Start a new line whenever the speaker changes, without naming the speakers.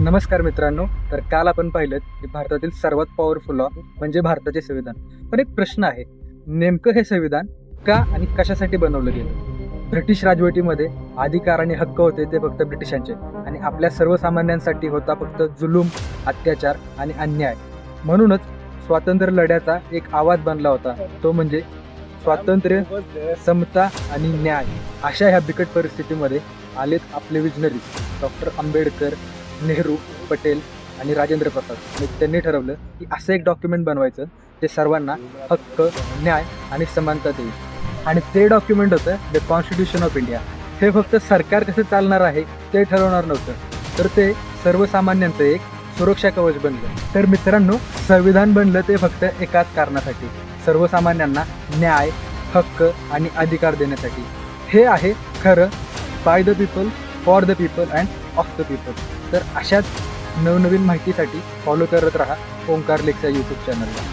नमस्कार मित्रांनो. तर काल आपण पाहिलं की भारतातील सर्वात पॉवरफुल लॉ म्हणजे भारताचे संविधान. पण एक प्रश्न आहे, नेमकं हे संविधान का आणि कशासाठी बनवलं गेलं? ब्रिटिश राजवटीमध्ये अधिकार आणि हक्क होते ते फक्त ब्रिटिशांचे, आणि आपल्या सर्वसामान्यांसाठी होता फक्त जुलूम, अत्याचार आणि अन्याय. म्हणूनच स्वातंत्र्य लढ्याचा एक आवाज बनला होता, तो म्हणजे स्वातंत्र्य, समता आणि न्याय. अशा ह्या बिकट परिस्थितीमध्ये आलेत आपले विजनरीज डॉक्टर आंबेडकर, नेहरू, पटेल आणि राजेंद्र प्रसाद. आणि त्यांनी ठरवलं की असं एक डॉक्युमेंट बनवायचं जे सर्वांना हक्क, न्याय आणि समानता देईल. आणि ते डॉक्युमेंट होतं द कॉन्स्टिट्यूशन ऑफ इंडिया. हे फक्त सरकार कसं चालणार आहे ते ठरवणार नव्हतं, तर ते सर्वसामान्यांचं एक सुरक्षा कवच बनलं. तर मित्रांनो, संविधान बनलं ते फक्त एकाच कारणासाठी, सर्वसामान्यांना न्याय, हक्क आणि अधिकार देण्यासाठी. हे आहे खरं by the people, for the people and of the people. तर अशाच नवनवीन माहितीसाठी फॉलो करत राहा ओंकार लेक्सच्या यूट्यूब चॅनलला.